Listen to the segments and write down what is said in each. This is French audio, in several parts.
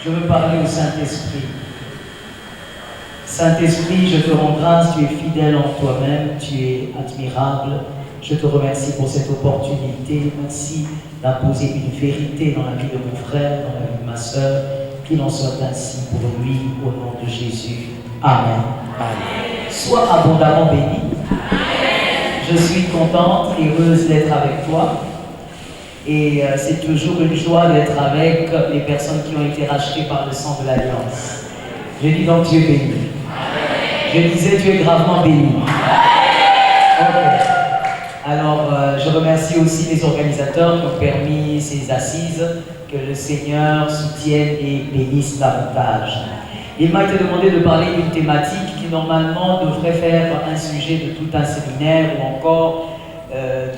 Je veux parler au Saint-Esprit. Saint-Esprit, je te rends grâce, tu es fidèle en toi-même, tu es admirable. Je te remercie pour cette opportunité. Merci d'imposer une vérité dans la vie de mon frère, dans la vie de ma soeur. Qu'il en soit ainsi pour lui, au nom de Jésus. Amen. Amen. Sois abondamment béni. Je suis contente et heureuse d'être avec toi. Et c'est toujours une joie d'être avec les personnes qui ont été rachetées par le sang de l'Alliance. Je dis donc Dieu béni. Je disais tu es gravement béni. Okay. Alors je remercie aussi les organisateurs qui ont permis ces assises, que le Seigneur soutienne et bénisse davantage. Il m'a été demandé de parler d'une thématique qui normalement devrait faire un sujet de tout un séminaire ou encore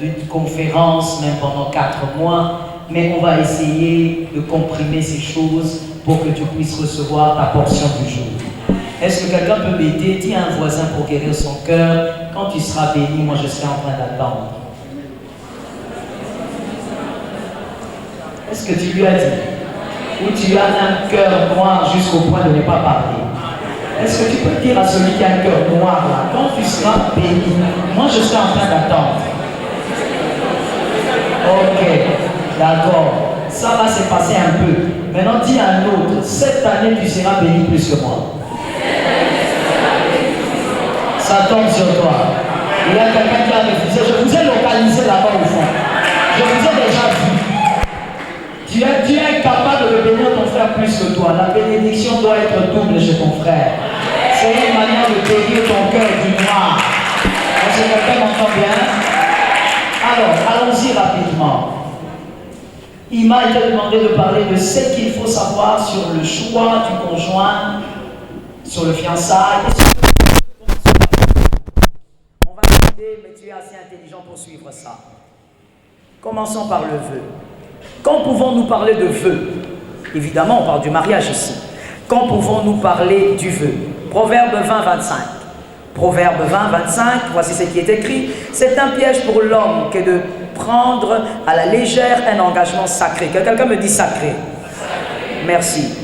d'une conférence, même pendant 4 mois, mais on va essayer de comprimer ces choses pour que tu puisses recevoir ta portion du jour. Est-ce que quelqu'un peut m'aider? Dis à un voisin pour guérir son cœur, quand tu seras béni, moi je serai en train d'attendre. Est-ce que tu lui as dit? Ou tu as un cœur noir jusqu'au point de ne pas parler? Est-ce que tu peux dire à celui qui a un cœur noir là, quand tu seras béni, moi je serai en train d'attendre? Ok, d'accord. Ça va se passer un peu. Maintenant, dis à un autre, cette année, tu seras béni plus que moi. Ça tombe sur toi. Il y a quelqu'un qui a refusé. Je vous ai localisé là-bas au fond. Je vous ai déjà vu. Tu es incapable de bénir ton frère plus que toi. La bénédiction doit être double chez ton frère. C'est une manière de bénir ton cœur du noir. Est-ce que quelqu'un m'entend bien? Alors, allons-y rapidement. Il m'a été demandé de parler de ce qu'il faut savoir sur le choix du conjoint, sur le fiançailles. On va t'aider, mais tu es assez intelligent pour suivre ça. Commençons par le vœu. Quand pouvons-nous parler de vœu? Évidemment, on parle du mariage ici. Quand pouvons-nous parler du vœu? Proverbe 20-25. Proverbe 20-25, voici ce qui est écrit. C'est un piège pour l'homme que de prendre à la légère un engagement sacré. Que quelqu'un me dit sacré. Merci.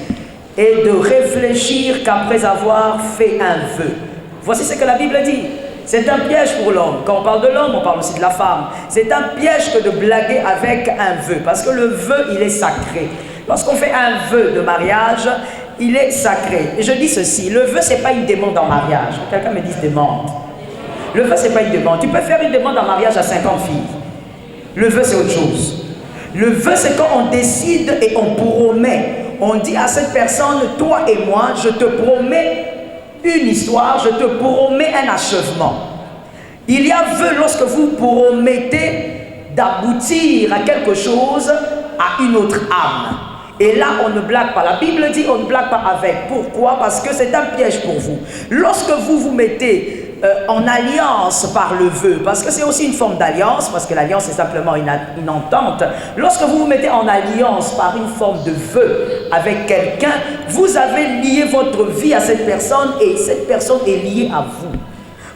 Et de réfléchir qu'après avoir fait un vœu. Voici ce que la Bible dit. C'est un piège pour l'homme. Quand on parle de l'homme, on parle aussi de la femme. C'est un piège que de blaguer avec un vœu. Parce que le vœu, il est sacré. Lorsqu'on fait un vœu de mariage, il est sacré. Et je dis ceci, le vœu, ce n'est pas une demande en mariage. Quelqu'un me dit demande. Le vœu, ce n'est pas une demande. Tu peux faire une demande en mariage à 50 filles. Le vœu, c'est autre chose. Le vœu, c'est quand on décide et on promet. On dit à cette personne, toi et moi, je te promets une histoire, je te promets un achèvement. Il y a vœu lorsque vous promettez d'aboutir à quelque chose, à une autre âme. Et là, on ne blague pas. La Bible dit on ne blague pas avec. Pourquoi? Parce que c'est un piège pour vous. Lorsque vous vous mettez en alliance par le vœu, parce que c'est aussi une forme d'alliance, parce que l'alliance c'est simplement une entente. Lorsque vous vous mettez en alliance par une forme de vœu avec quelqu'un, vous avez lié votre vie à cette personne et cette personne est liée à vous.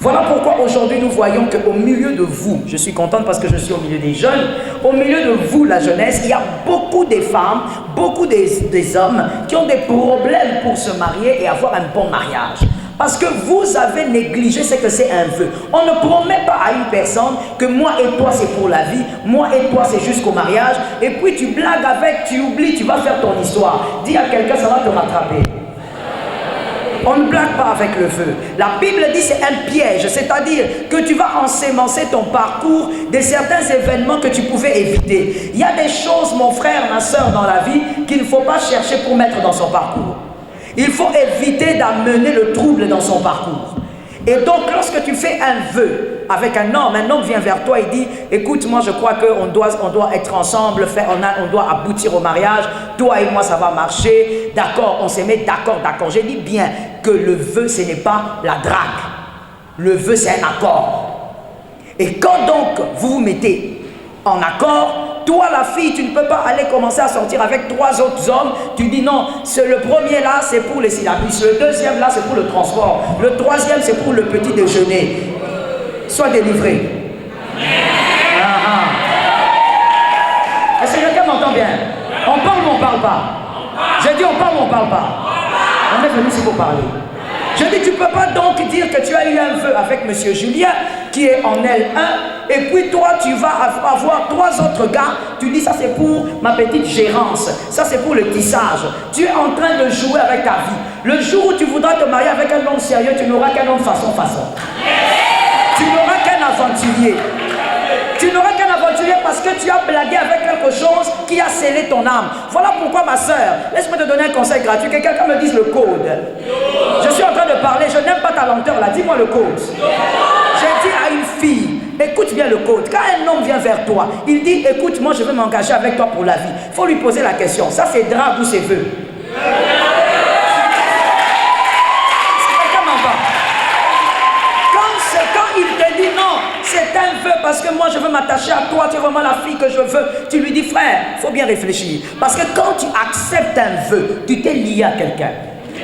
Voilà pourquoi aujourd'hui nous voyons qu'au milieu de vous, je suis contente parce que je suis au milieu des jeunes, au milieu de vous, la jeunesse, il y a beaucoup de femmes, beaucoup des hommes qui ont des problèmes pour se marier et avoir un bon mariage. Parce que vous avez négligé ce que c'est un vœu. On ne promet pas à une personne que moi et toi c'est pour la vie, moi et toi c'est jusqu'au mariage, et puis tu blagues avec, tu oublies, tu vas faire ton histoire. Dis à quelqu'un, ça va te rattraper. On ne blague pas avec le vœu. La Bible dit c'est un piège, c'est-à-dire que tu vas ensemencer ton parcours de certains événements que tu pouvais éviter. Il y a des choses, mon frère, ma soeur, dans la vie qu'il ne faut pas chercher pour mettre dans son parcours. Il faut éviter d'amener le trouble dans son parcours. Et donc, lorsque tu fais un vœu avec un homme vient vers toi et dit, écoute, moi je crois qu'on doit être ensemble, on doit aboutir au mariage, toi et moi ça va marcher, d'accord, on se met d'accord. J'ai dit bien que le vœu, ce n'est pas la drague. Le vœu, c'est un accord. Et quand donc vous vous mettez en accord, toi la fille, tu ne peux pas aller commencer à sortir avec 3 autres hommes. Tu dis non, le premier là c'est pour les syllabus, le deuxième là c'est pour le transport, le troisième c'est pour le petit déjeuner. Sois délivré. Est-ce que quelqu'un m'entend bien? On parle ou on ne parle pas? J'ai dit on parle ou on parle pas? On est venu ici pour parler. Je dis, tu ne peux pas donc dire que tu as eu un vœu avec M. Julien, qui est en L1, et puis toi, tu vas avoir 3 autres gars, tu dis, ça c'est pour ma petite gérance, ça c'est pour le tissage. Tu es en train de jouer avec ta vie. Le jour où tu voudras te marier avec un homme sérieux, tu n'auras qu'un homme façon. Tu n'auras qu'un aventurier. Tu n'auras qu'un aventurier parce que tu as blagué avec quelque chose qui a scellé ton âme. Voilà pourquoi, ma soeur, laisse-moi te donner un conseil gratuit, que quelqu'un me dise le code. Je suis en train de parler, je n'aime pas ta lenteur là, dis-moi le code. J'ai dit à une fille, écoute bien le code. Quand un homme vient vers toi, il dit, écoute, moi je veux m'engager avec toi pour la vie. Il faut lui poser la question, ça c'est drague ou c'est vœu? Quand il te dit non, c'est un vœu parce que moi je veux m'attacher à toi, tu es vraiment la fille que je veux, tu lui dis frère, il faut bien réfléchir. Parce que quand tu acceptes un vœu, tu t'es lié à quelqu'un.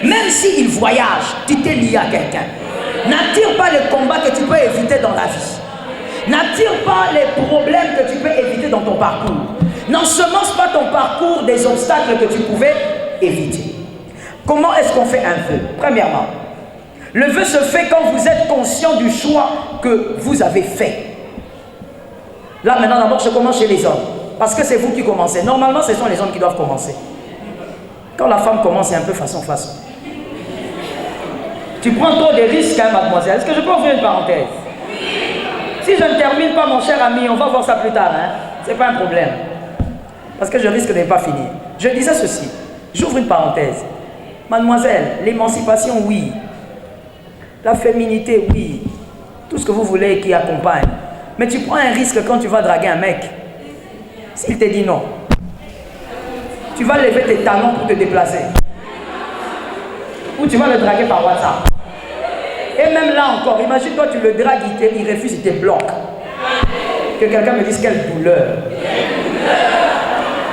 Même s'il voyage, tu t'es lié à quelqu'un. N'attire pas les combats que tu peux éviter dans la vie. N'attire pas les problèmes que tu peux éviter dans ton parcours. N'ensemence pas ton parcours des obstacles que tu pouvais éviter. Comment est-ce qu'on fait un vœu? Premièrement, le vœu se fait quand vous êtes conscient du choix que vous avez fait. Là maintenant d'abord je commence chez les hommes. Parce que c'est vous qui commencez. Normalement ce sont les hommes qui doivent commencer. Quand la femme commence c'est un peu façon. Tu prends trop de risques hein, mademoiselle. Est-ce que je peux ouvrir une parenthèse? Si je ne termine pas mon cher ami, on va voir ça plus tard. Hein? C'est pas un problème. Parce que je risque de ne pas finir. Je disais ceci. J'ouvre une parenthèse. Mademoiselle, l'émancipation oui. La féminité, oui. Tout ce que vous voulez qui accompagne. Mais tu prends un risque quand tu vas draguer un mec. S'il te dit non, tu vas lever tes talons pour te déplacer. Ou tu vas le draguer par WhatsApp. Et même là encore, imagine-toi, tu le dragues, il refuse, il te bloque. Que quelqu'un me dise quelle douleur.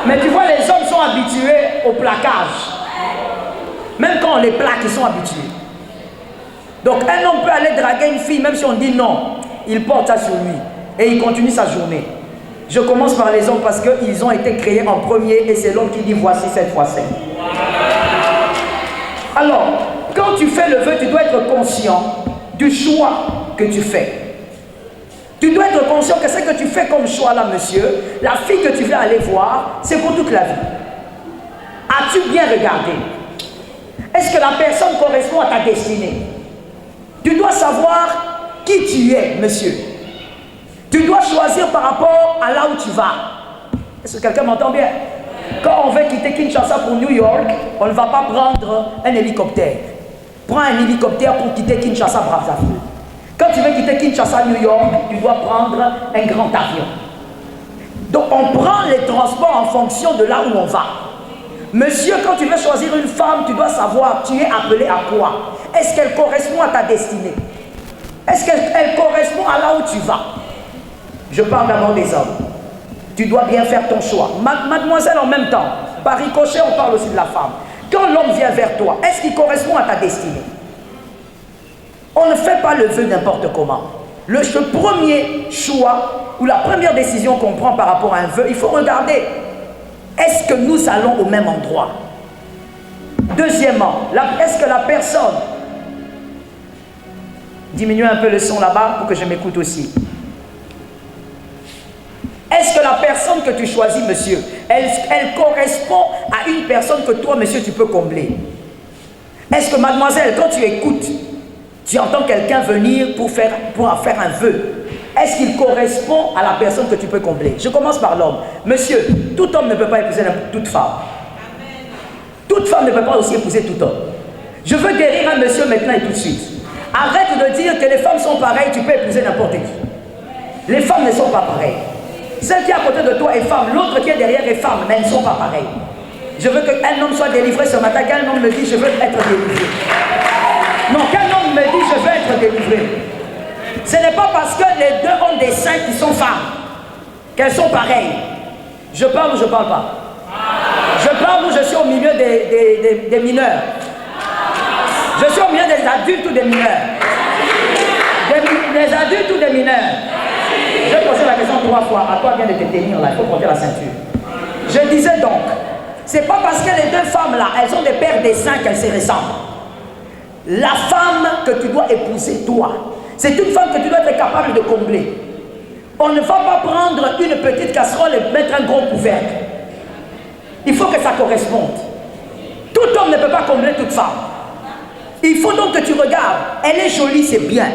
Mais tu vois, les hommes sont habitués au plaquage. Même quand on les plaque, ils sont habitués. Donc un homme peut aller draguer une fille, même si on dit non, il porte ça sur lui et il continue sa journée. Je commence par les hommes parce qu'ils ont été créés en premier et c'est l'homme qui dit voici cette fois-ci. Alors, quand tu fais le vœu, tu dois être conscient du choix que tu fais. Tu dois être conscient que ce que tu fais comme choix là, monsieur, la fille que tu veux aller voir, c'est pour toute la vie. As-tu bien regardé? Est-ce que la personne correspond à ta destinée? Tu dois savoir qui tu es, monsieur. Tu dois choisir par rapport à là où tu vas. Est-ce que quelqu'un m'entend bien? Quand on veut quitter Kinshasa pour New York, on ne va pas prendre un hélicoptère. Prends un hélicoptère pour quitter Kinshasa, Brazzaville. Quand tu veux quitter Kinshasa, New York, tu dois prendre un grand avion. Donc on prend les transports en fonction de là où on va. Monsieur, quand tu veux choisir une femme, tu dois savoir, tu es appelé à quoi? Est-ce qu'elle correspond à ta destinée? Est-ce qu'elle correspond à là où tu vas? Je parle d'abord des hommes. Tu dois bien faire ton choix. Mademoiselle, en même temps, par ricochet, on parle aussi de la femme. Quand l'homme vient vers toi, est-ce qu'il correspond à ta destinée? On ne fait pas le vœu n'importe comment. Le premier choix ou la première décision qu'on prend par rapport à un vœu, il faut regarder. Est-ce que nous allons au même endroit? Deuxièmement, est-ce que la personne... Diminuez un peu le son là-bas pour que je m'écoute aussi. Est-ce que la personne que tu choisis, monsieur, elle correspond à une personne que toi, monsieur, tu peux combler? Est-ce que, mademoiselle, quand tu écoutes, tu entends quelqu'un venir pour faire un vœu? Est-ce qu'il correspond à la personne que tu peux combler? Je commence par l'homme. Monsieur, tout homme ne peut pas épouser toute femme. Toute femme ne peut pas aussi épouser tout homme. Je veux guérir un monsieur maintenant et tout de suite. Arrête de dire que les femmes sont pareilles, tu peux épouser n'importe qui. Les femmes ne sont pas pareilles. Celle qui est à côté de toi est femme, l'autre qui est derrière est femme, mais elles ne sont pas pareilles. Je veux qu'un homme soit délivré ce matin, qu'un homme me dise je veux être délivré. Non, qu'un homme me dise je veux être délivré. Ce n'est pas parce que les deux ont des seins qui sont femmes, qu'elles sont pareilles. Je parle ou je ne parle pas? Je parle ou je suis au milieu des mineurs? Je suis au milieu des adultes ou des mineurs? Des adultes ou des mineurs? Je vais poser la question 3 fois. À toi bien de te tenir là, il faut porter la ceinture. Je disais donc, C'est pas parce que les deux femmes-là, elles ont des pères des seins qu'elles se ressemblent. La femme que tu dois épouser, toi, c'est une femme que tu dois être capable de combler. On ne va pas prendre une petite casserole et mettre un gros couvercle. Il faut que ça corresponde. Tout homme ne peut pas combler toute femme. Il faut donc que tu regardes. Elle est jolie, c'est bien.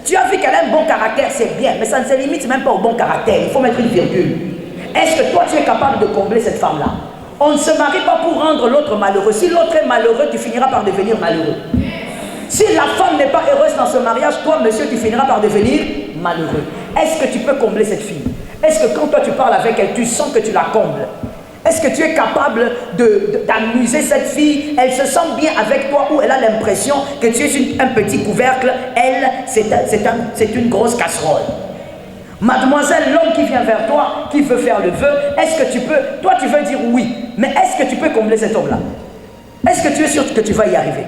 Tu as vu qu'elle a un bon caractère, c'est bien. Mais ça ne se limite même pas au bon caractère. Il faut mettre une virgule. Est-ce que toi, tu es capable de combler cette femme-là? On ne se marie pas pour rendre l'autre malheureux. Si l'autre est malheureux, tu finiras par devenir malheureux. Si la femme n'est pas heureuse dans ce mariage, toi, monsieur, tu finiras par devenir malheureux. Est-ce que tu peux combler cette fille? Est-ce que quand toi, tu parles avec elle, tu sens que tu la combles? Est-ce que tu es capable d'amuser cette fille? Elle se sent bien avec toi ou elle a l'impression que tu es un petit couvercle? Elle, c'est une grosse casserole. Mademoiselle, l'homme qui vient vers toi, qui veut faire le vœu, est-ce que tu peux? Toi, tu veux dire oui, mais est-ce que tu peux combler cet homme-là? Est-ce que tu es sûr que tu vas y arriver?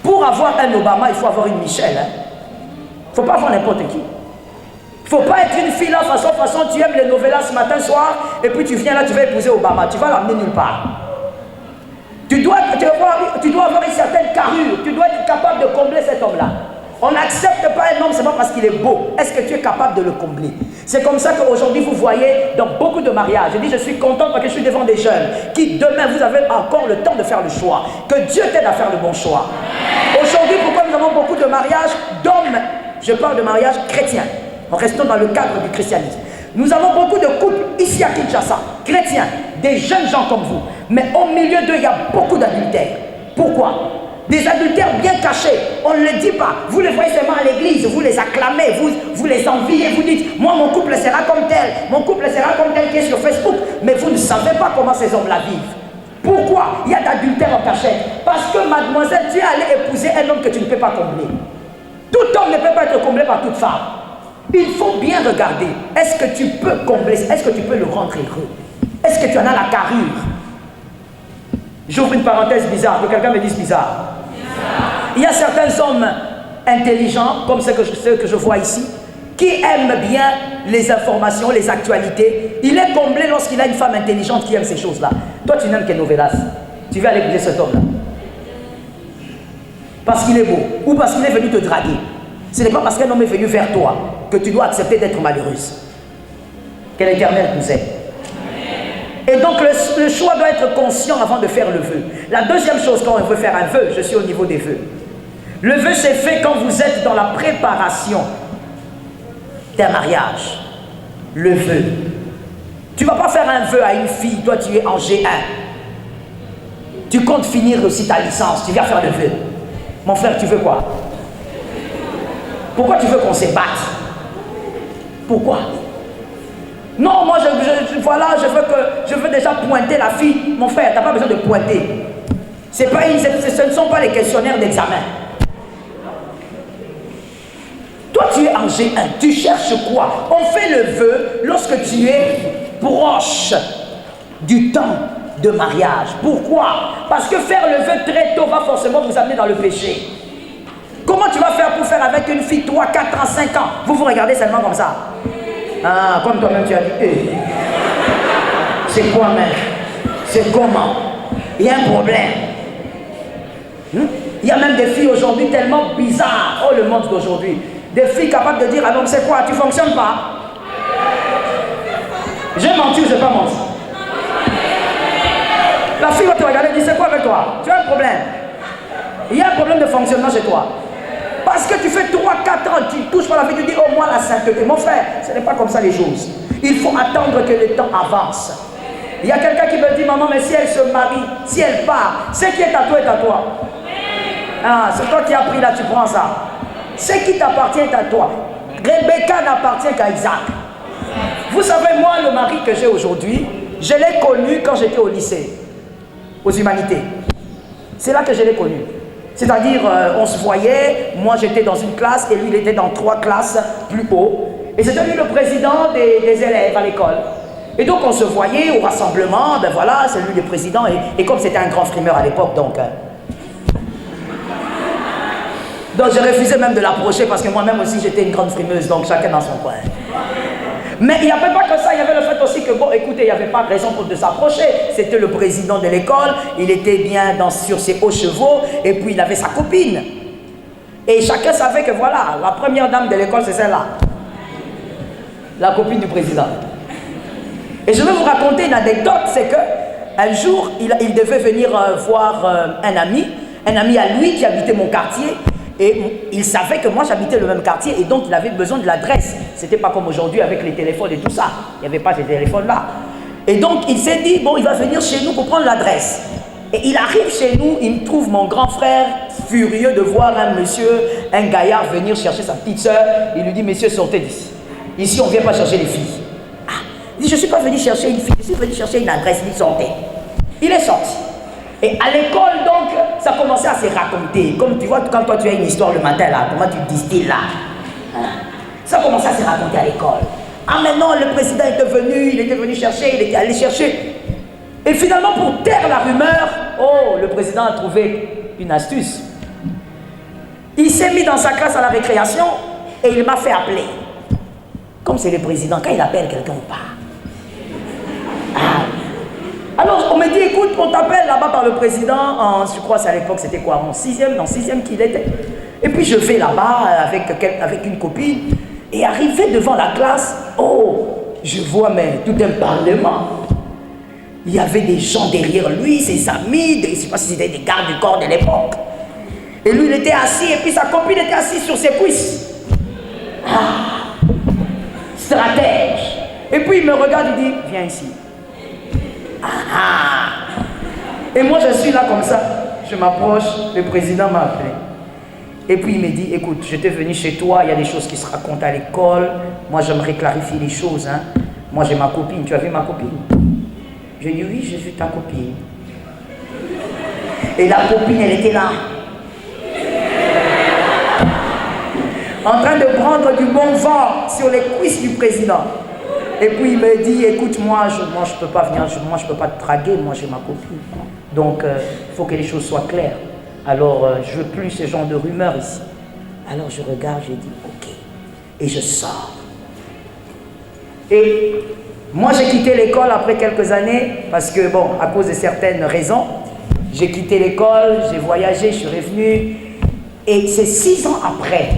Pour avoir un Obama, il faut avoir une Michelle. Hein? Il ne faut pas avoir n'importe qui. Il ne faut pas être une fille là, façon, tu aimes les novellas ce matin, soir, et puis tu viens là, tu vas épouser Obama. Tu vas l'amener nulle part. Tu dois avoir une certaine carrure. Tu dois être capable de combler cet homme-là. On n'accepte pas un homme seulement parce qu'il est beau. Est-ce que tu es capable de le combler? C'est comme ça qu'aujourd'hui, vous voyez dans beaucoup de mariages, je dis je suis content parce que je suis devant des jeunes qui demain, vous avez encore le temps de faire le choix. Que Dieu t'aide à faire le bon choix. Aujourd'hui, pourquoi nous avons beaucoup de mariages d'hommes? Je parle de mariage chrétien. En restant dans le cadre du christianisme. Nous avons beaucoup de couples ici à Kinshasa, chrétiens, des jeunes gens comme vous. Mais au milieu d'eux, il y a beaucoup d'adultères. Pourquoi? Des adultères bien cachés. On ne le dit pas. Vous les voyez seulement à l'église, vous les acclamez, vous les enviez, vous dites, moi mon couple sera comme tel, mon couple sera comme tel qui est sur Facebook. Mais vous ne savez pas comment ces hommes-là vivent. Pourquoi il y a d'adultère en cachette? Parce que mademoiselle, tu es allée épouser un homme que tu ne peux pas combler. Tout homme ne peut pas être comblé par toute femme. Il faut bien regarder. Est-ce que tu peux combler? Est-ce que tu peux le rendre heureux? Est-ce que tu en as la carrure? J'ouvre une parenthèse bizarre, que quelqu'un me dise bizarre. Il y a certains hommes intelligents, comme ceux que je vois ici, qui aiment bien les informations, les actualités. Il est comblé lorsqu'il a une femme intelligente qui aime ces choses-là. Toi, tu n'aimes que novelas. Tu vas aller épouser cet homme-là. Parce qu'il est beau, ou parce qu'il est venu te draguer. Ce n'est pas parce qu'un homme est venu vers toi que tu dois accepter d'être malheureuse. Que l'Éternel nous aide. Et donc le choix doit être conscient avant de faire le vœu. La deuxième chose quand on veut faire un vœu, je suis au niveau des vœux. Le vœu c'est fait quand vous êtes dans la préparation d'un mariage. Le vœu. Tu ne vas pas faire un vœu à une fille, toi tu es en G1. Tu comptes finir aussi ta licence, tu viens faire le vœu. Mon frère, tu veux quoi? Pourquoi tu veux qu'on se batte? Pourquoi? Non, moi voilà, je veux déjà pointer la fille. Mon frère, tu n'as pas besoin de pointer. Ce ne sont pas les questionnaires d'examen. Toi, tu es en G1, tu cherches quoi? On fait le vœu lorsque tu es proche du temps de mariage. Pourquoi? Parce que faire le vœu très tôt va forcément vous amener dans le péché. Comment tu vas faire pour faire avec une fille 3, 4 ans, 5 ans? Vous regardez seulement comme ça. Ah, comme toi-même tu as dit, hey. C'est quoi même? C'est comment? Il y a un problème. Il y a même des filles aujourd'hui tellement bizarres. Oh, le monde d'aujourd'hui. Des filles capables de dire, ah non, c'est quoi? Tu ne fonctionnes pas? J'ai menti ou je n'ai pas menti? La fille va te regarder et dire, c'est quoi avec toi? Tu as un problème. Il y a un problème de fonctionnement chez toi. Parce que tu fais 3-4 ans, tu touches pas la vie, tu dis au moins la sainteté. Mon frère, ce n'est pas comme ça les choses. Il faut attendre que le temps avance. Il y a quelqu'un qui me dit, maman, mais si elle se marie, si elle part, ce qui est à toi est à toi. Ah, c'est toi qui as pris là, tu prends ça. Ce qui t'appartient est à toi. Rebecca n'appartient qu'à Isaac. Vous savez, moi, le mari que j'ai aujourd'hui, je l'ai connu quand j'étais au lycée, aux humanités. C'est là que je l'ai connu. C'est-à-dire, on se voyait, moi j'étais dans une classe et lui il était dans 3 classes plus haut. Et c'était lui le président des élèves à l'école. Et donc on se voyait au rassemblement, ben voilà, c'est lui le président. Et comme c'était un grand frimeur à l'époque, donc je refusais même de l'approcher parce que moi-même aussi j'étais une grande frimeuse, donc chacun dans son coin. Mais il n'y avait pas que ça, il y avait le fait aussi que, bon, écoutez, il n'y avait pas raison pour de s'approcher. C'était le président de l'école, il était bien sur ses hauts chevaux, et puis il avait sa copine. Et chacun savait que voilà, la première dame de l'école, c'est celle-là. La copine du président. Et je vais vous raconter une anecdote, c'est que un jour, il devait venir voir un ami à lui qui habitait mon quartier. Et il savait que moi j'habitais le même quartier et donc il avait besoin de l'adresse. C'était pas comme aujourd'hui avec les téléphones et tout ça. Il n'y avait pas ces téléphones-là. Et donc il s'est dit, bon, il va venir chez nous pour prendre l'adresse. Et il arrive chez nous, il me trouve mon grand frère furieux de voir un monsieur, un gaillard venir chercher sa petite soeur. Il lui dit, monsieur, sortez d'ici. Ici, on ne vient pas chercher les filles. Ah, il dit, je ne suis pas venu chercher une fille, je suis venu chercher une adresse. Il sortait. Il est sorti. Et à l'école, donc, ça commençait à se raconter. Comme tu vois, quand toi tu as une histoire le matin, là, comment tu distilles là. Ça commençait à se raconter à l'école. Ah, maintenant, le président il était venu chercher, il était allé chercher. Et finalement, pour taire la rumeur, oh, le président a trouvé une astuce. Il s'est mis dans sa classe à la récréation et il m'a fait appeler. Comme c'est le président, quand il appelle quelqu'un ou pas. Alors, on me dit, écoute, on t'appelle là-bas par le président, je crois que à l'époque, c'était quoi, en 6e, dans 6e qu'il était. Et puis je vais là-bas avec une copine, et arrivé devant la classe, oh, je vois, mais tout un parlement. Il y avait des gens derrière lui, ses amis, je ne sais pas si c'était des gardes du corps de l'époque. Et lui, il était assis, et puis sa copine était assise sur ses cuisses. Ah, stratège. Et puis il me regarde, il dit, viens ici. Ah. Et moi je suis là comme ça, je m'approche, le président m'a appelé. Et puis il me dit, écoute, j'étais venu chez toi, il y a des choses qui se racontent à l'école, moi j'aimerais clarifier les choses. Hein. Moi j'ai ma copine, tu as vu ma copine? Je dis oui, j'ai vu ta copine. Et la copine, elle était là. En train de prendre du bon vent sur les cuisses du président. Et puis il me dit, écoute, moi je ne peux pas venir, moi je ne peux pas te draguer, moi j'ai ma copine. Donc il faut que les choses soient claires. Alors je ne veux plus ce genre de rumeurs ici. Alors je regarde, je dis, ok. Et je sors. Et moi j'ai quitté l'école après quelques années, parce que bon, à cause de certaines raisons, j'ai quitté l'école, j'ai voyagé, je suis revenu. Et c'est 6 ans après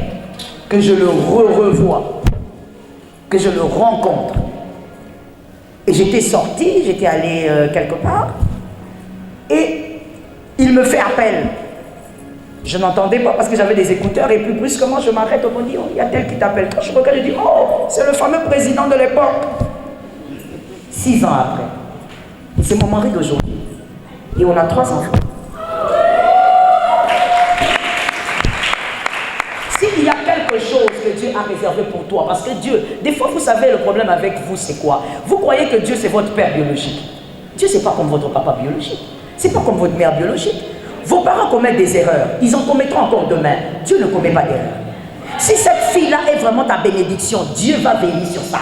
que je le revois, que je le rencontre. Et j'étais sorti, j'étais allé quelque part, et il me fait appel. Je n'entendais pas parce que j'avais des écouteurs, et puis brusquement je m'arrête, on me dit, oh, il y a tel qui t'appelle. Quand je regarde, je dis, oh, c'est le fameux président de l'époque. 6 ans après. Et c'est mon mari d'aujourd'hui. Et on a 3 enfants. S'il y a quelque chose que Dieu a réservé pour toi, parce que Dieu, des fois vous savez le problème avec vous c'est quoi? Vous croyez que Dieu c'est votre père biologique. Dieu c'est pas comme votre papa biologique. C'est pas comme votre mère biologique. Vos parents commettent des erreurs, ils en commettront encore demain. Dieu ne commet pas d'erreur. Si cette fille-là est vraiment ta bénédiction, Dieu va veiller sur ça.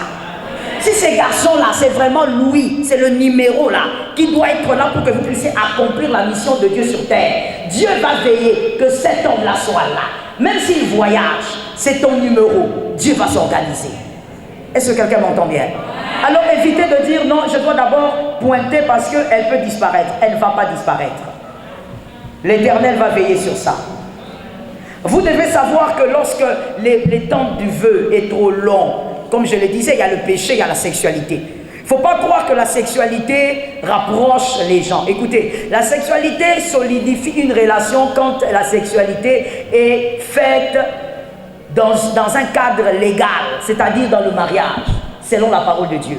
Si ces garçons-là, c'est vraiment Louis, c'est le numéro là, qui doit être là pour que vous puissiez accomplir la mission de Dieu sur terre. Dieu va veiller que cet homme-là soit là. Même s'il voyage, c'est ton numéro. Dieu va s'organiser. Est-ce que quelqu'un m'entend bien? Alors évitez de dire non, je dois d'abord pointer parce qu'elle peut disparaître. Elle ne va pas disparaître. L'Éternel va veiller sur ça. Vous devez savoir que lorsque les temps du vœu est trop long, comme je le disais, il y a le péché, il y a la sexualité. Il ne faut pas croire que la sexualité rapproche les gens. Écoutez, la sexualité solidifie une relation quand la sexualité est faite dans un cadre légal, c'est-à-dire dans le mariage, selon la parole de Dieu.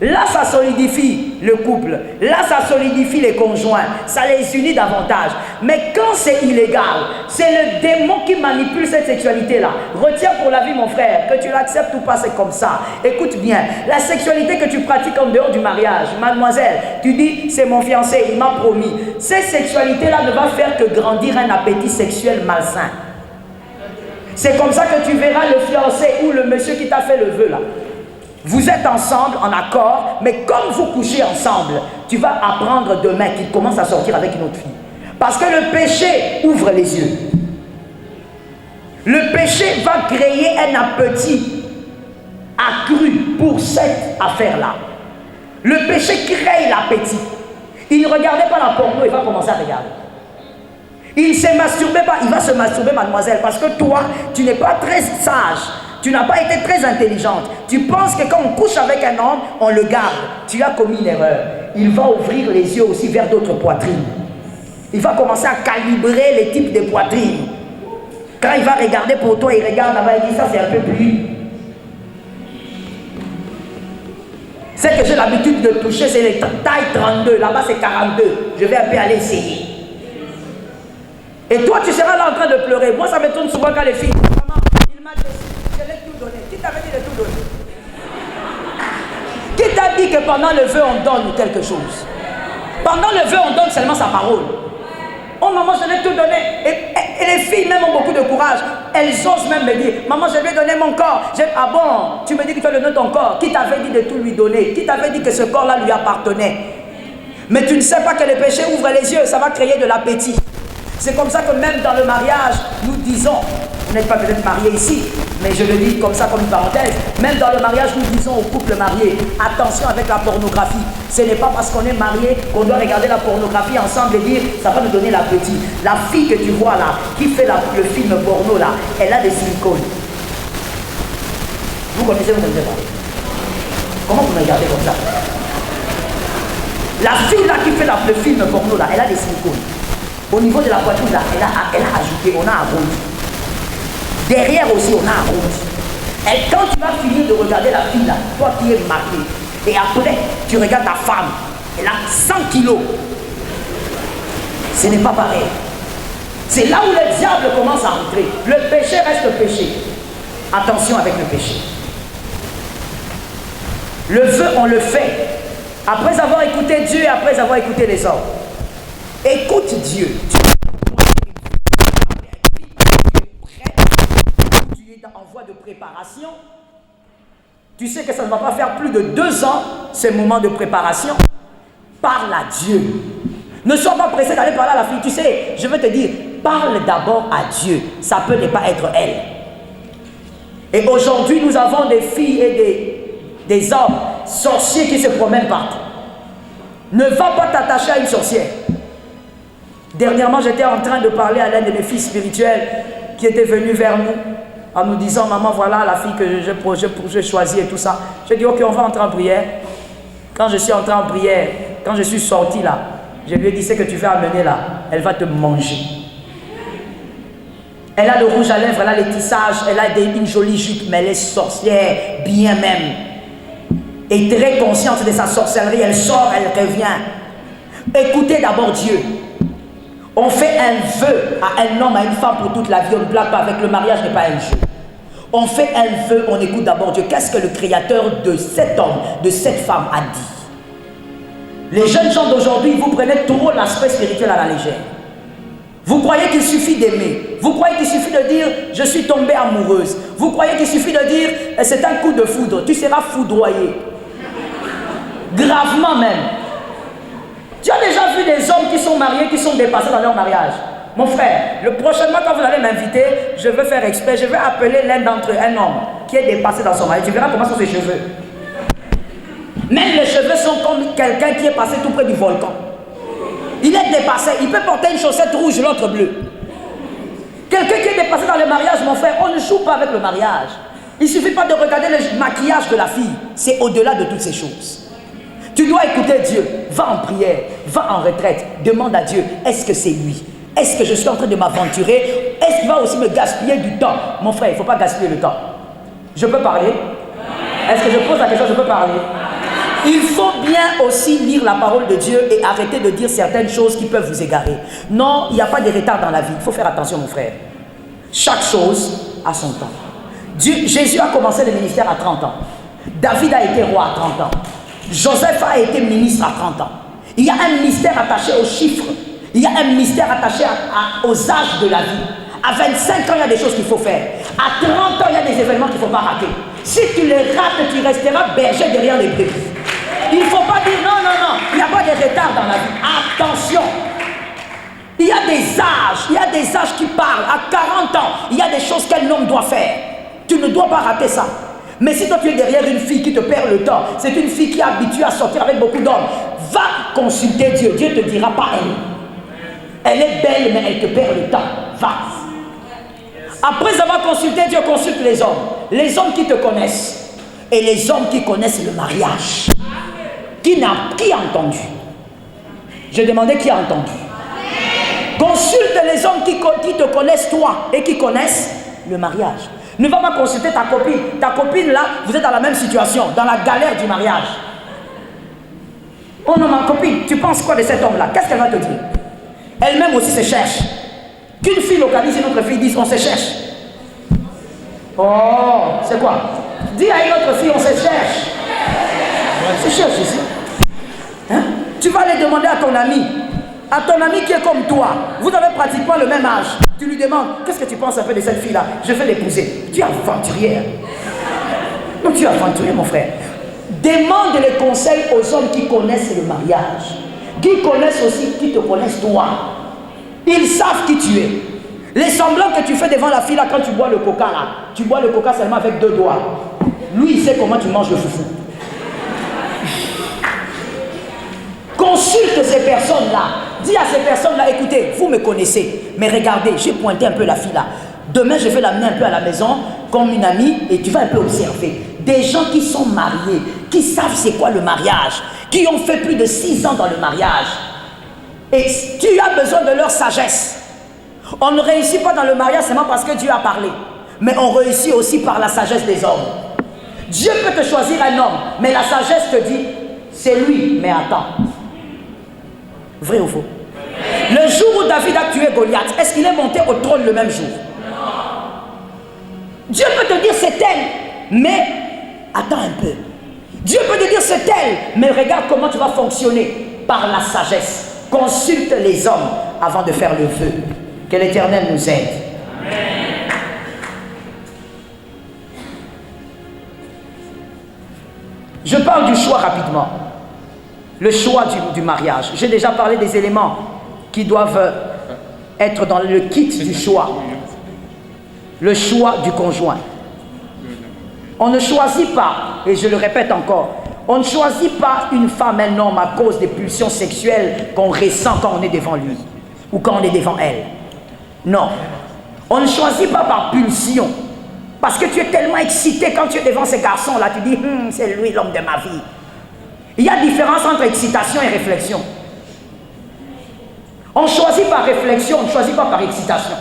Là, ça solidifie le couple. Là, ça solidifie les conjoints. Ça les unit davantage. Mais quand c'est illégal, c'est le démon qui manipule cette sexualité-là. Retiens pour la vie, mon frère, que tu l'acceptes ou pas, c'est comme ça. Écoute bien, la sexualité que tu pratiques en dehors du mariage, mademoiselle, tu dis, c'est mon fiancé, il m'a promis. Cette sexualité-là ne va faire que grandir un appétit sexuel malsain. C'est comme ça que tu verras le fiancé ou le monsieur qui t'a fait le vœu là. Vous êtes ensemble, en accord, mais comme vous couchez ensemble, tu vas apprendre demain qu'il commence à sortir avec une autre fille. Parce que le péché ouvre les yeux. Le péché va créer un appétit. accru pour cette affaire-là. Le péché crée l'appétit. Il ne regardait pas la porno, il va commencer à regarder. Il ne se masturbait pas, il va se masturber, mademoiselle, parce que toi, tu n'es pas très sage. Tu n'as pas été très intelligente. Tu penses que quand on couche avec un homme, on le garde. Tu as commis une erreur. Il va ouvrir les yeux aussi vers d'autres poitrines. Il va commencer à calibrer les types de poitrines. Quand il va regarder pour toi, il regarde là-bas, il dit ça c'est un peu plus. C'est que j'ai l'habitude de toucher, c'est les tailles 32. Là-bas c'est 42. Je vais un peu aller essayer. Et toi tu seras là en train de pleurer. Moi ça me tourne souvent quand les filles. Maman, il m'a dit, je l'ai tout donné. Qui t'avait dit de tout donner? Qui t'a dit que pendant le vœu on donne quelque chose? Pendant le vœu on donne seulement sa parole. Oh maman, je l'ai tout donné. Et les filles même ont beaucoup de courage. Elles osent même me dire, maman, je lui ai donné mon corps. Ah bon, tu me dis que tu as donné ton corps. Qui t'avait dit de tout lui donner? Qui t'avait dit que ce corps-là lui appartenait? Mais tu ne sais pas que le péché ouvre les yeux, ça va créer de l'appétit. C'est comme ça que même dans le mariage, nous disons, vous n'êtes pas peut-être mariés ici, mais je le dis comme ça, comme une parenthèse, même dans le mariage, nous disons aux couples mariés, attention avec la pornographie. Ce n'est pas parce qu'on est marié qu'on doit regarder la pornographie ensemble et dire, ça va nous donner l'appétit. La fille que tu vois là, qui fait le film porno là, elle a des silicones. Vous connaissez, vous ne connaissez pas? Comment vous me regardez comme ça? La fille là qui fait le film porno là, elle a des silicones. Au niveau de la poitrine là, elle a ajouté, on a arrondi. Derrière aussi, on a arrondi. Et quand tu vas finir de regarder la fille là, toi qui es marié, et après, tu regardes ta femme, elle a 100 kilos. Ce n'est pas pareil. C'est là où le diable commence à entrer. Le péché reste péché. Attention avec le péché. Le vœu, on le fait après avoir écouté Dieu et après avoir écouté les hommes. Écoute Dieu. Tu es en voie de préparation. Tu sais que ça ne va pas faire plus de 2 ans, ce moment de préparation. Parle à Dieu. Ne sois pas pressé d'aller parler à la fille. Tu sais, je veux te dire, parle d'abord à Dieu. Ça peut ne pas être elle. Et aujourd'hui, nous avons des filles et des hommes sorciers qui se promènent partout. Ne va pas t'attacher à une sorcière. Dernièrement, j'étais en train de parler à l'un de mes filles spirituelles qui était venu vers nous en nous disant, maman, voilà la fille que j'ai choisie et tout ça. J'ai dit, ok, on va entrer en prière. Quand je suis entré en prière, quand je suis sorti là, je lui ai dit, ce que tu vas amener là, elle va te manger. Elle a le rouge à lèvres, elle a les tissages, elle a une jolie jupe, mais elle est sorcière, bien même. Et très consciente de sa sorcellerie, elle sort, elle revient. Écoutez d'abord Dieu. On fait un vœu à un homme, à une femme pour toute la vie. On ne blague pas avec le mariage, n'est pas un jeu. On fait un vœu, on écoute d'abord Dieu. Qu'est-ce que le créateur de cet homme, de cette femme a dit? Les jeunes gens d'aujourd'hui, vous prenez trop l'aspect spirituel à la légère. Vous croyez qu'il suffit d'aimer. Vous croyez qu'il suffit de dire « je suis tombée amoureuse ». Vous croyez qu'il suffit de dire « c'est un coup de foudre ». Tu seras foudroyé. Gravement même. Tu as déjà vu des hommes qui sont mariés, qui sont dépassés dans leur mariage. Mon frère, prochainement quand vous allez m'inviter, je veux faire exprès, je vais appeler l'un d'entre eux, un homme qui est dépassé dans son mariage. Tu verras comment sont ses cheveux. Même les cheveux sont comme quelqu'un qui est passé tout près du volcan. Il est dépassé, il peut porter une chaussette rouge, l'autre bleue. Quelqu'un qui est dépassé dans le mariage, mon frère, on ne joue pas avec le mariage. Il ne suffit pas de regarder le maquillage de la fille, c'est au-delà de toutes ces choses. Tu dois écouter Dieu, va en prière, va en retraite, demande à Dieu, est-ce que c'est lui? Est-ce que je suis en train de m'aventurer? Est-ce qu'il va aussi me gaspiller du temps? Mon frère, il ne faut pas gaspiller le temps. Je peux parler? Est-ce que je pose la question, je peux parler? Il faut bien aussi lire la parole de Dieu et arrêter de dire certaines choses qui peuvent vous égarer. Non, il n'y a pas de retard dans la vie, il faut faire attention mon frère. Chaque chose a son temps. Jésus a commencé le ministère à 30 ans. David a été roi à 30 ans. Joseph a été ministre à 30 ans. Il y a un mystère attaché aux chiffres. Il y a un mystère attaché aux âges de la vie. À 25 ans, il y a des choses qu'il faut faire. À 30 ans, il y a des événements qu'il ne faut pas rater. Si tu les rates, tu resteras berger derrière les brebis. Il ne faut pas dire non, non, non. Il n'y a pas de retard dans la vie. Attention. Il y a des âges qui parlent. À 40 ans, il y a des choses qu'un homme doit faire. Tu ne dois pas rater ça. Mais si toi tu es derrière une fille qui te perd le temps, c'est une fille qui est habituée à sortir avec beaucoup d'hommes, va consulter Dieu. Dieu ne te dira pas elle. Elle est belle, mais elle te perd le temps. Va. Après avoir consulté Dieu, consulte les hommes. Les hommes qui te connaissent. Et les hommes qui connaissent le mariage. Qui a entendu? Je demandais qui a entendu. Consulte les hommes qui te connaissent toi et qui connaissent le mariage. Ne va pas consulter ta copine. Ta copine là, vous êtes dans la même situation, dans la galère du mariage. Oh non, ma copine, tu penses quoi de cet homme-là? Qu'est-ce qu'elle va te dire? Elle-même aussi se cherche. Qu'une fille localise une autre fille, dise on se cherche. Oh, c'est quoi? Dis à une autre fille on se cherche. On se cherche ici. Hein? Tu vas aller demander à ton ami qui est comme toi, vous avez pratiquement le même âge. Tu lui demandes, qu'est-ce que tu penses un peu de cette fille-là? Je vais l'épouser. Tu es aventurière. Non, tu es aventurier, mon frère. Demande les conseils aux hommes qui connaissent le mariage. Qui connaissent aussi, qui te connaissent toi. Ils savent qui tu es. Les semblants que tu fais devant la fille là, quand tu bois le coca là, tu bois le coca seulement avec 2 doigts. Lui, il sait comment tu manges le foufou. Consulte ces personnes-là. Dis à ces personnes-là, écoutez, vous me connaissez, mais regardez, j'ai pointé un peu la fille là. Demain, je vais l'amener un peu à la maison, comme une amie, et tu vas un peu observer. Des gens qui sont mariés, qui savent c'est quoi le mariage, qui ont fait plus de 6 ans dans le mariage. Et tu as besoin de leur sagesse. On ne réussit pas dans le mariage seulement parce que Dieu a parlé, mais on réussit aussi par la sagesse des hommes. Dieu peut te choisir un homme, mais la sagesse te dit, c'est lui, mais attends. Vrai ou faux? Le jour où David a tué Goliath, est-ce qu'il est monté au trône le même jour? Dieu peut te dire c'est elle, mais attends un peu. Dieu peut te dire c'est elle, mais regarde comment tu vas fonctionner par la sagesse. Consulte les hommes avant de faire le vœu. Que l'Éternel nous aide. Amen. Je parle du choix rapidement. Le choix du mariage. J'ai déjà parlé des éléments qui doivent être dans le kit du choix. Le choix du conjoint. On ne choisit pas, et je le répète encore, on ne choisit pas une femme, un homme à cause des pulsions sexuelles qu'on ressent quand on est devant lui ou quand on est devant elle. Non. On ne choisit pas par pulsion. Parce que tu es tellement excité quand tu es devant ces garçons-là, tu dis, c'est lui l'homme de ma vie. Il y a différence entre excitation et réflexion. On choisit par réflexion, on ne choisit pas par excitation.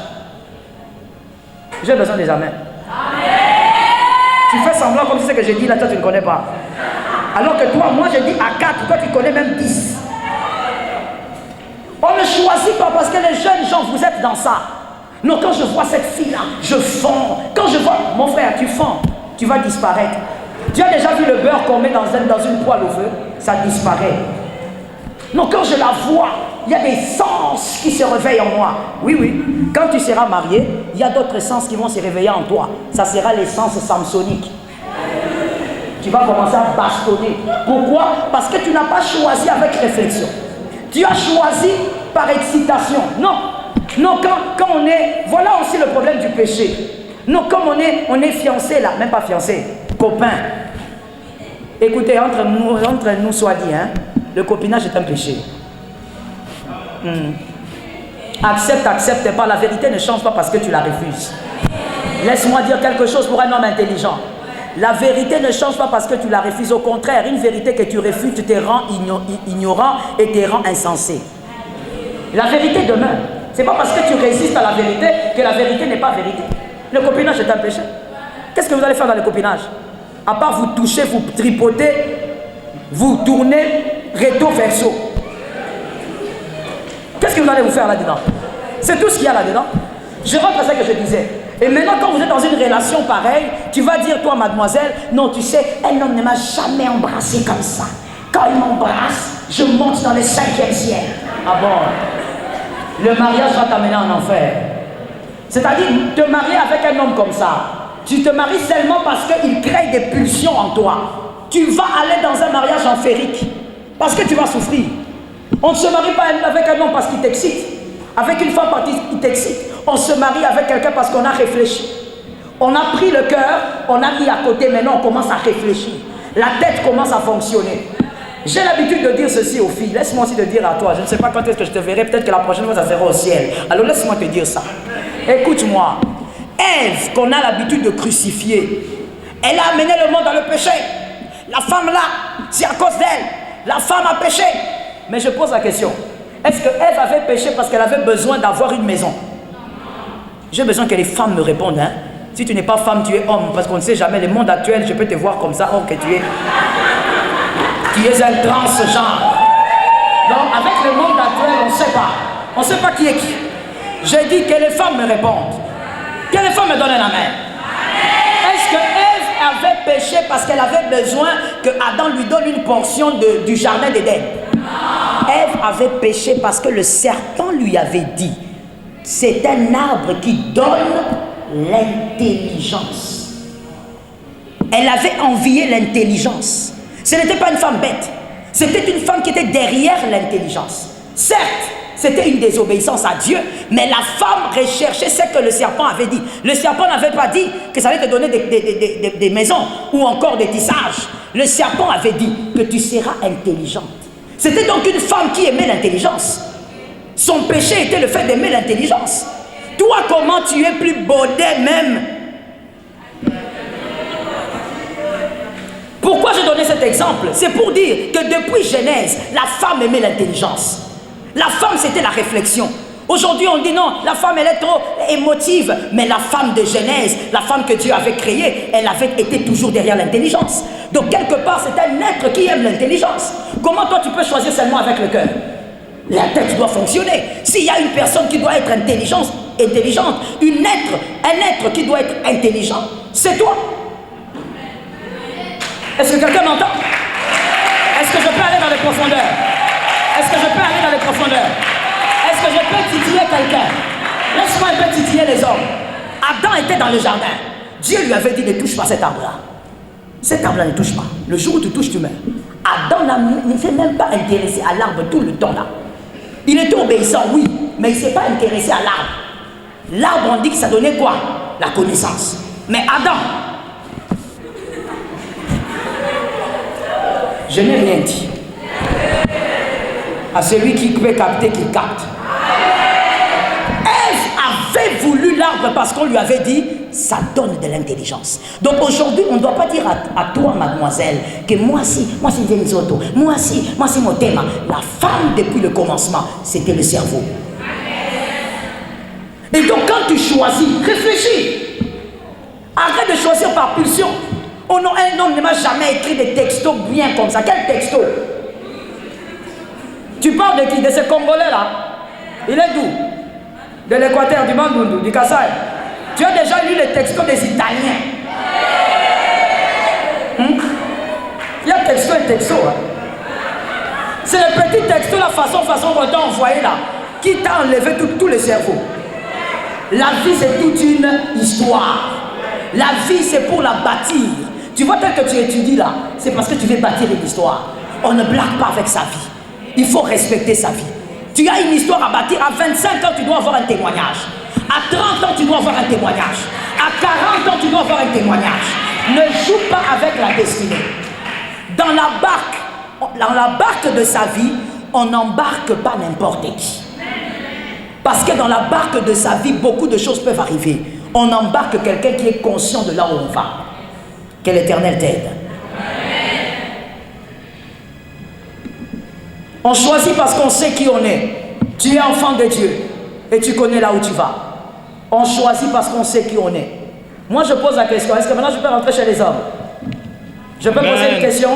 J'ai besoin des amens. Amen. Tu fais semblant comme si ce que j'ai dit là, toi tu ne connais pas. Alors que toi, moi j'ai dit à 4, toi tu connais même 10. On ne choisit pas parce que les jeunes gens, vous êtes dans ça. Non, quand je vois cette fille-là, je fonds. Quand je vois, mon frère, tu fonds, tu vas disparaître. Tu as déjà vu le beurre qu'on met dans une poêle au feu? Ça disparaît. Non, quand je la vois, il y a des sens qui se réveillent en moi. Oui, oui. Quand tu seras marié, il y a d'autres sens qui vont se réveiller en toi. Ça sera les sens samsoniques. Tu vas commencer à bastonner. Pourquoi? Parce que tu n'as pas choisi avec réflexion. Tu as choisi par excitation. Non. Non, quand on est... Voilà aussi le problème du péché. Non, comme on est fiancé là, même pas fiancé, copain. Écoutez, entre nous soit dit, hein, le copinage est un péché. Accepte pas. La vérité ne change pas parce que tu la refuses. Laisse-moi dire quelque chose pour un homme intelligent. La vérité ne change pas parce que tu la refuses. Au contraire, une vérité que tu refuses te rend ignorant et te rend insensé. La vérité demeure. C'est pas parce que tu résistes à la vérité que la vérité n'est pas vérité. Le copinage est un péché. Qu'est-ce que vous allez faire dans le copinage? À part vous toucher, vous tripoter, vous tourner recto verso. Qu'est-ce que vous allez vous faire là-dedans? C'est tout ce qu'il y a là-dedans. Je rentre à ce que je disais. Et maintenant, quand vous êtes dans une relation pareille, tu vas dire, toi, mademoiselle, non, tu sais, un homme ne m'a jamais embrassé comme ça. Quand il m'embrasse, je monte dans le 5e ciel. Ah bon? Le mariage va t'amener en enfer. C'est-à-dire, te marier avec un homme comme ça, tu te maries seulement parce qu'il crée des pulsions en toi. Tu vas aller dans un mariage enférique parce que tu vas souffrir. On ne se marie pas avec un homme parce qu'il t'excite, avec une femme parce qu'il t'excite. On se marie avec quelqu'un parce qu'on a réfléchi. On a pris le cœur, on a mis à côté, maintenant on commence à réfléchir. La tête commence à fonctionner. J'ai l'habitude de dire ceci aux filles. Laisse-moi aussi te dire à toi. Je ne sais pas quand est-ce que je te verrai. Peut-être que la prochaine fois, ça sera au ciel. Alors laisse-moi te dire ça. Écoute-moi. Ève, qu'on a l'habitude de crucifier, elle a amené le monde dans le péché. La femme là, c'est à cause d'elle. La femme a péché. Mais je pose la question. Est-ce que Ève avait péché parce qu'elle avait besoin d'avoir une maison? J'ai besoin que les femmes me répondent. Hein? Si tu n'es pas femme, tu es homme. Parce qu'on ne sait jamais. Le monde actuel, je peux te voir comme ça. Oh, que tu es. Tu es un transgenre. Donc, avec le monde actuel, on ne sait pas. On ne sait pas qui est qui. J'ai dit que les femmes me répondent. Que les femmes me donnent la main. Est-ce que Ève avait péché parce qu'elle avait besoin que Adam lui donne une portion du jardin d'Éden? Ève avait péché parce que le serpent lui avait dit, c'est un arbre qui donne l'intelligence. Elle avait envié l'intelligence. Ce n'était pas une femme bête. C'était une femme qui était derrière l'intelligence. Certes, c'était une désobéissance à Dieu, mais la femme recherchait ce que le serpent avait dit. Le serpent n'avait pas dit que ça allait te donner des maisons ou encore des tissages. Le serpent avait dit que tu seras intelligente. C'était donc une femme qui aimait l'intelligence. Son péché était le fait d'aimer l'intelligence. Toi, comment tu es plus baudet même? Pourquoi je donnais cet exemple? C'est pour dire que depuis Genèse, la femme aimait l'intelligence. La femme, c'était la réflexion. Aujourd'hui, on dit non, la femme, elle est trop émotive. Mais la femme de Genèse, la femme que Dieu avait créée, elle avait été toujours derrière l'intelligence. Donc, quelque part, c'est un être qui aime l'intelligence. Comment toi, tu peux choisir seulement avec le cœur? La tête doit fonctionner. S'il y a une personne qui doit être intelligente, un être qui doit être intelligent, c'est toi. Est-ce que quelqu'un m'entend? Est-ce que je peux aller dans les profondeurs? Est-ce que je peux aller dans les profondeurs? Est-ce que je peux titiller quelqu'un? Laisse-moi un peu titiller les hommes. Adam était dans le jardin. Dieu lui avait dit ne touche pas cet arbre-là. Cet arbre-là ne touche pas. Le jour où tu touches, tu meurs. Adam ne s'est même pas intéressé à l'arbre tout le temps là. Il était obéissant, oui, mais il ne s'est pas intéressé à l'arbre. L'arbre, on dit que ça donnait quoi? La connaissance. Mais Adam, je n'ai rien dit. À celui qui peut capter, qu'il capte. Ève avait voulu l'arbre parce qu'on lui avait dit, ça donne de l'intelligence. Donc aujourd'hui, on ne doit pas dire à toi, mademoiselle, que moi si Zenzoto, moi si mon thème. La femme, depuis le commencement, c'était le cerveau. Et donc quand tu choisis, réfléchis. Arrête de choisir par pulsion. Oh non, un homme ne m'a jamais écrit des textos bien comme ça. Quel texto? Tu parles de qui? De ce Congolais là? Il est d'où? De l'Équateur, du Bandundu, du Kassai. Tu as déjà lu les textos des Italiens? Il y a texto et texto. Hein? C'est le petit texto, la façon qu'on t'a envoyé là, qui t'a enlevé tout le cerveau. La vie, c'est toute une histoire. La vie, c'est pour la bâtir. Tu vois, tel que tu étudies là, c'est parce que tu veux bâtir une histoire. On ne blague pas avec sa vie. Il faut respecter sa vie. Tu as une histoire à bâtir. À 25 ans, tu dois avoir un témoignage. À 30 ans, tu dois avoir un témoignage. À 40 ans, tu dois avoir un témoignage. Ne joue pas avec la destinée. Dans la barque de sa vie, on n'embarque pas n'importe qui. Parce que dans la barque de sa vie, beaucoup de choses peuvent arriver. On embarque quelqu'un qui est conscient de là où on va. Que l'Éternel t'aide. On choisit parce qu'on sait qui on est. Tu es enfant de Dieu et tu connais là où tu vas. On choisit parce qu'on sait qui on est. Moi, je pose la question. Est-ce que maintenant je peux rentrer chez les hommes? Je peux poser une question?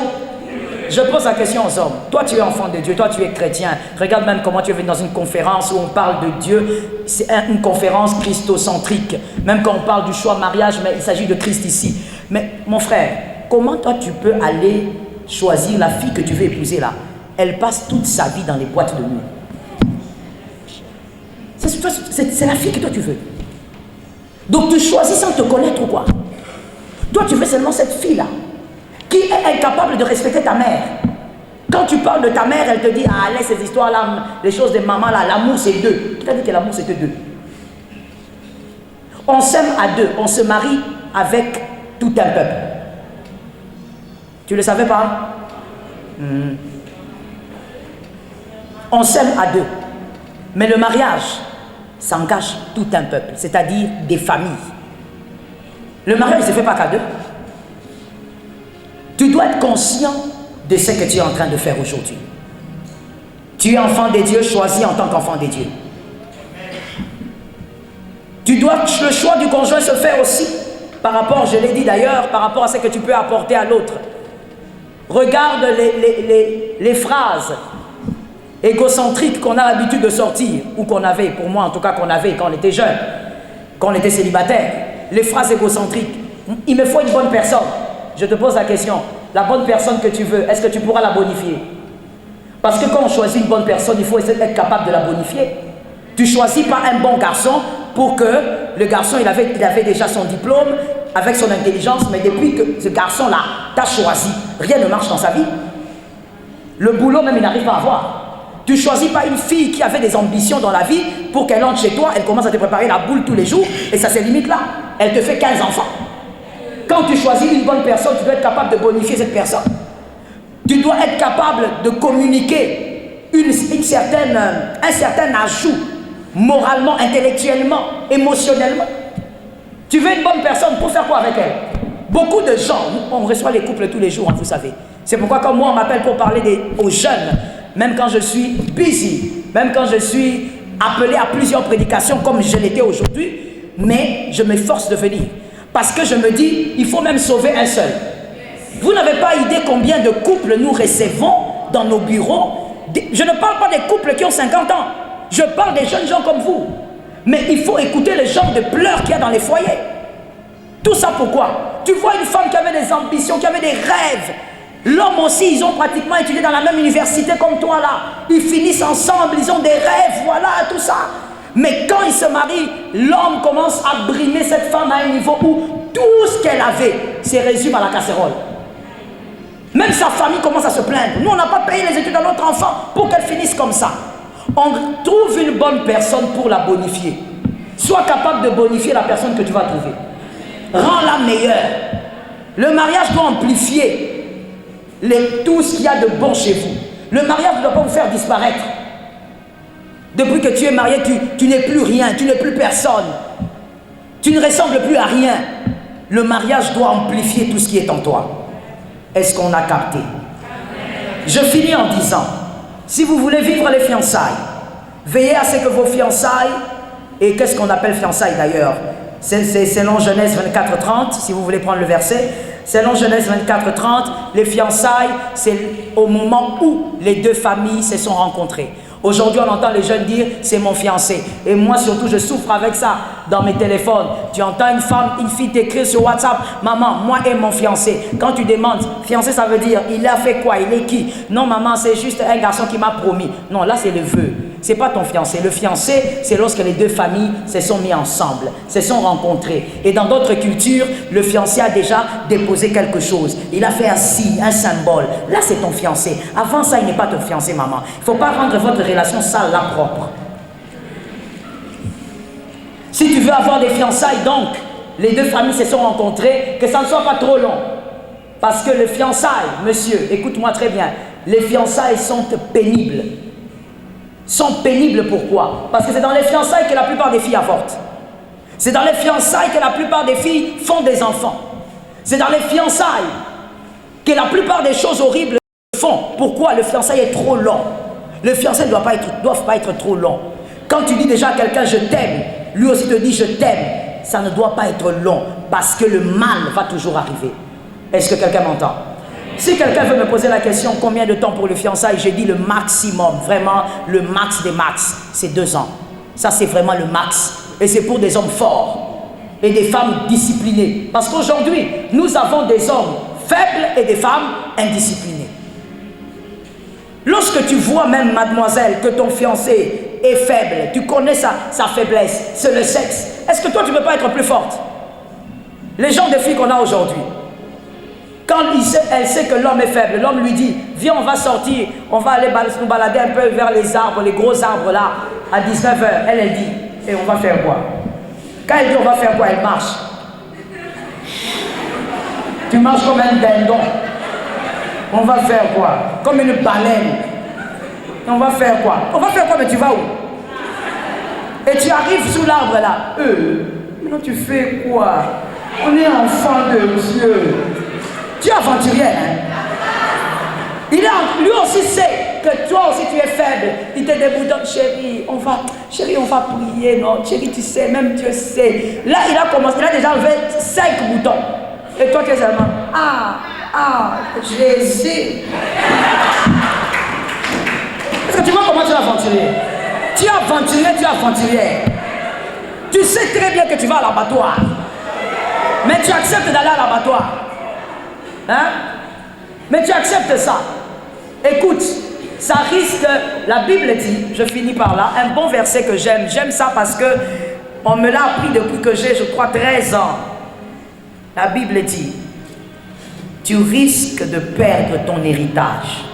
Je pose la question aux hommes. Toi, tu es enfant de Dieu. Toi, tu es chrétien. Regarde même comment tu es venu dans une conférence où on parle de Dieu. C'est une conférence christocentrique. Même quand on parle du choix mariage, mais il s'agit de Christ ici. Mais mon frère, comment toi, tu peux aller choisir la fille que tu veux épouser là? Elle passe toute sa vie dans les boîtes de nuit. C'est la fille que toi tu veux. Donc tu choisis sans te connaître ou quoi? Toi tu veux seulement cette fille-là qui est incapable de respecter ta mère. Quand tu parles de ta mère, elle te dit, ah laisse ces histoires-là, les choses de maman là, l'amour c'est deux. Qui t'a dit que l'amour c'était deux? On s'aime à deux, on se marie avec tout un peuple. Tu ne le savais pas? On s'aime à deux. Mais le mariage, ça engage tout un peuple, c'est-à-dire des familles. Le mariage ne se fait pas qu'à deux. Tu dois être conscient de ce que tu es en train de faire aujourd'hui. Tu es enfant de Dieu, choisi en tant qu'enfant de Dieu. Le choix du conjoint se fait aussi par rapport, je l'ai dit d'ailleurs, par rapport à ce que tu peux apporter à l'autre. Regarde les phrases égocentriques qu'on a l'habitude de sortir, ou qu'on avait, pour moi en tout cas qu'on avait quand on était jeune, quand on était célibataire. Les phrases égocentriques. Il me faut une bonne personne. Je te pose la question, la bonne personne que tu veux, est-ce que tu pourras la bonifier? Parce que quand on choisit une bonne personne, il faut être capable de la bonifier. Tu ne choisis pas un bon garçon pour que le garçon, il avait déjà son diplôme, avec son intelligence, mais depuis que ce garçon-là t'a choisi, rien ne marche dans sa vie. Le boulot même, il n'arrive pas à avoir. Tu ne choisis pas une fille qui avait des ambitions dans la vie pour qu'elle entre chez toi, elle commence à te préparer la boule tous les jours, et ça se limite là. Elle te fait 15 enfants. Quand tu choisis une bonne personne, tu dois être capable de bonifier cette personne. Tu dois être capable de communiquer un certain ajout, moralement, intellectuellement, émotionnellement. Tu veux une bonne personne pour faire quoi avec elle? Beaucoup de gens, on reçoit les couples tous les jours, hein, vous savez. C'est pourquoi quand moi on m'appelle pour parler aux jeunes, même quand je suis busy, même quand je suis appelé à plusieurs prédications comme je l'étais aujourd'hui, mais je m'efforce de venir. Parce que je me dis, il faut même sauver un seul. Vous n'avez pas idée combien de couples nous recevons dans nos bureaux. Je ne parle pas des couples qui ont 50 ans. Je parle des jeunes gens comme vous. Mais il faut écouter le genre de pleurs qu'il y a dans les foyers. Tout ça pourquoi? Tu vois une femme qui avait des ambitions, qui avait des rêves. L'homme aussi, ils ont pratiquement étudié dans la même université comme toi là. Ils finissent ensemble, ils ont des rêves, voilà, tout ça. Mais quand ils se marient, l'homme commence à brimer cette femme à un niveau où tout ce qu'elle avait se résume à la casserole. Même sa famille commence à se plaindre. Nous, on n'a pas payé les études de notre enfant pour qu'elle finisse comme ça. On trouve une bonne personne pour la bonifier. Sois capable de bonifier la personne que tu vas trouver. Rends-la meilleure. Le mariage doit amplifier tout ce qu'il y a de bon chez vous. Le mariage ne doit pas vous faire disparaître. Depuis que tu es marié, tu n'es plus rien, tu n'es plus personne. Tu ne ressembles plus à rien. Le mariage doit amplifier tout ce qui est en toi. Est-ce qu'on a capté? Je finis en disant, si vous voulez vivre les fiançailles, veillez à ce que vos fiançailles, et qu'est-ce qu'on appelle fiançailles d'ailleurs? C'est selon Genèse 24:30, si vous voulez prendre le verset. Selon Genèse 24:30, les fiançailles, c'est au moment où les deux familles se sont rencontrées. Aujourd'hui, on entend les jeunes dire, c'est mon fiancé. Et moi, surtout, je souffre avec ça dans mes téléphones. Tu entends une fille t'écrire sur WhatsApp, maman, moi et mon fiancé. Quand tu demandes, fiancé, ça veut dire, il a fait quoi? Il est qui? Non, maman, c'est juste un garçon qui m'a promis. Non, là, c'est le vœu. C'est pas ton fiancé. Le fiancé, c'est lorsque les deux familles se sont mis ensemble, se sont rencontrées. Et dans d'autres cultures, le fiancé a déjà déposé quelque chose. Il a fait un signe, un symbole. Là, c'est ton fiancé. Avant ça, il n'est pas ton fiancé, maman. Il ne faut pas rendre votre relation sale là propre. Si tu veux avoir des fiançailles, donc, les deux familles se sont rencontrées, que ça ne soit pas trop long. Parce que les fiançailles, monsieur, écoute-moi très bien, les fiançailles sont pénibles. Sont pénibles pourquoi? Parce que c'est dans les fiançailles que la plupart des filles avortent. C'est dans les fiançailles que la plupart des filles font des enfants. C'est dans les fiançailles que la plupart des choses horribles font. Pourquoi? Le fiançailles est trop long. Le fiançailles ne doivent pas être trop long. Quand tu dis déjà à quelqu'un je t'aime, lui aussi te dit je t'aime, ça ne doit pas être long parce que le mal va toujours arriver. Est-ce que quelqu'un m'entend? Si quelqu'un veut me poser la question combien de temps pour le fiançailles, j'ai dit le maximum, vraiment le max des max, c'est 2 ans. Ça c'est vraiment le max. Et c'est pour des hommes forts et des femmes disciplinées. Parce qu'aujourd'hui, nous avons des hommes faibles et des femmes indisciplinées. Lorsque tu vois même, mademoiselle, que ton fiancé est faible, tu connais sa faiblesse, c'est le sexe. Est-ce que toi tu ne peux pas être plus forte? Les gens de filles qu'on a aujourd'hui, quand elle sait que l'homme est faible, l'homme lui dit, viens on va sortir, on va aller nous balader un peu vers les arbres, les gros arbres là, à 19h. Elle dit, et on va faire quoi? Quand elle dit on va faire quoi, elle marche. Tu marches comme un dindon. On va faire quoi? Comme une baleine. On va faire quoi? On va faire quoi, mais tu vas où? Et tu arrives sous l'arbre là. Maintenant tu fais quoi? On est enfant de Dieu. Tu es aventurier, hein? Lui aussi sait que toi aussi tu es faible. Il te déboutonne, chérie, on va prier, non? Chérie, tu sais, même Dieu sait. Là, il a déjà enlevé 5 boutons. Et toi, tu es seulement, Jésus. Est-ce que tu vois comment tu es aventurier? Tu es aventurier. Tu sais très bien que tu vas à l'abattoir. Mais tu acceptes d'aller à l'abattoir. Hein? Mais tu acceptes ça. Écoute, ça risque, la Bible dit, je finis par là, un bon verset que j'aime. J'aime ça parce que on me l'a appris depuis que j'ai, je crois, 13 ans. La Bible dit, tu risques de perdre ton héritage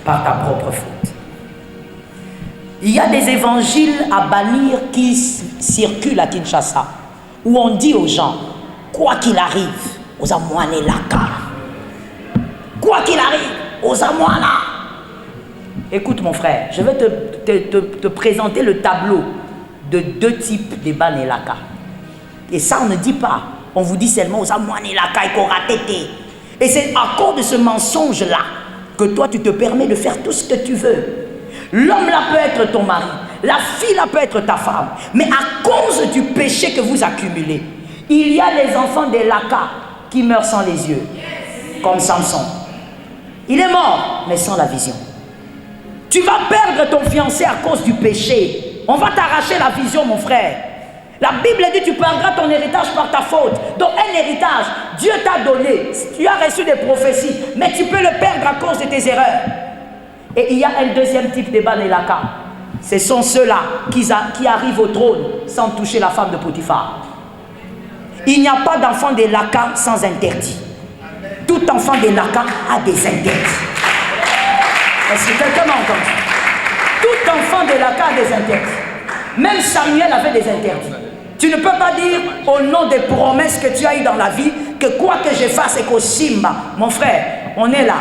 par ta propre faute. Il y a des évangiles à bannir qui circulent à Kinshasa, où on dit aux gens, quoi qu'il arrive, aux Amouane Laka. Quoi qu'il arrive, aux Amouana. Écoute mon frère, je vais te présenter le tableau de 2 types de Banelaka. Et ça, on ne dit pas. On vous dit seulement aux Amouane Laka et Koratete. Et c'est à cause de ce mensonge-là que toi, tu te permets de faire tout ce que tu veux. L'homme là peut être ton mari, la fille là peut être ta femme. Mais à cause du péché que vous accumulez, il y a les enfants des Laka qui meurent sans les yeux, comme Samson. Il est mort, mais sans la vision. Tu vas perdre ton fiancé à cause du péché. On va t'arracher la vision, mon frère. La Bible dit tu perdras ton héritage par ta faute. Donc un héritage, Dieu t'a donné. Tu as reçu des prophéties, mais tu peux le perdre à cause de tes erreurs. Et il y a un deuxième type de Banelaka. Ce sont ceux-là qui arrivent au trône sans toucher la femme de Potiphar. Il n'y a pas d'enfant des Laka sans interdit. Tout enfant des Laka a des interdits. Est-ce que quelqu'un m'a entendu? Tout enfant des Laka a des interdits. Même Samuel avait des interdits. Tu ne peux pas dire au nom des promesses que tu as eues dans la vie que quoi que je fasse et qu'au Simba, mon frère, on est là.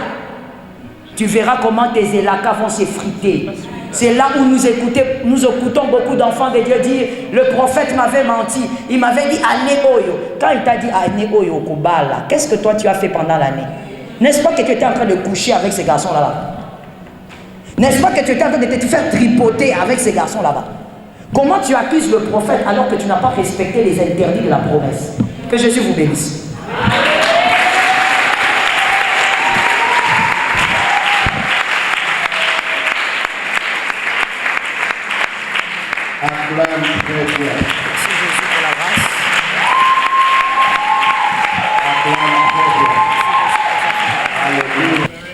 Tu verras comment tes élakas vont s'effriter. C'est là où nous écoutons beaucoup d'enfants de Dieu dire, le prophète m'avait menti. Il m'avait dit, Ane Oyo. Quand il t'a dit, Ane Oyo Kubala, qu'est-ce que toi tu as fait pendant l'année? N'est-ce pas que tu étais en train de coucher avec ces garçons là-bas? N'est-ce pas que tu étais en train de te faire tripoter avec ces garçons là-bas? Comment tu accuses le prophète alors que tu n'as pas respecté les interdits de la promesse? Que Jésus vous bénisse. Merci Jésus pour la grâce.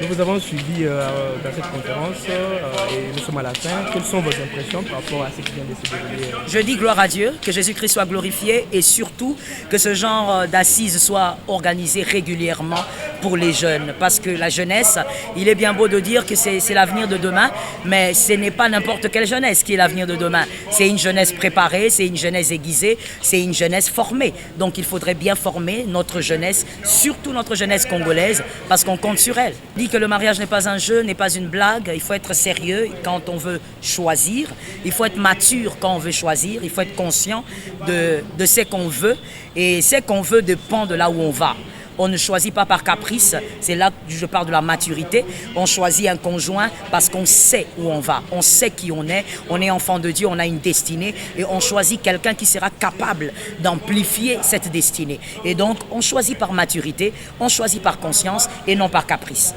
Nous vous avons suivi dans cette conférence et nous sommes à la fin. Quelles sont vos impressions par rapport à ce qui vient de se dérouler? Je dis gloire à Dieu, que Jésus-Christ soit glorifié et surtout que ce genre d'assises soit organisé régulièrement pour les jeunes. Parce que la jeunesse, il est bien beau de dire que c'est l'avenir de demain, mais ce n'est pas n'importe quelle jeunesse qui est l'avenir de demain. C'est une jeunesse préparée, c'est une jeunesse aiguisée, c'est une jeunesse formée. Donc il faudrait bien former notre jeunesse, surtout notre jeunesse congolaise, parce qu'on compte sur elle. On dit que le mariage n'est pas un jeu, n'est pas une blague. Il faut être sérieux quand on veut choisir. Il faut être mature quand on veut choisir. Il faut être conscient de ce qu'on veut. Et ce qu'on veut dépend de là où on va. On ne choisit pas par caprice, c'est là que je parle de la maturité. On choisit un conjoint parce qu'on sait où on va, on sait qui on est enfant de Dieu, on a une destinée et on choisit quelqu'un qui sera capable d'amplifier cette destinée. Et donc, on choisit par maturité, on choisit par conscience et non par caprice.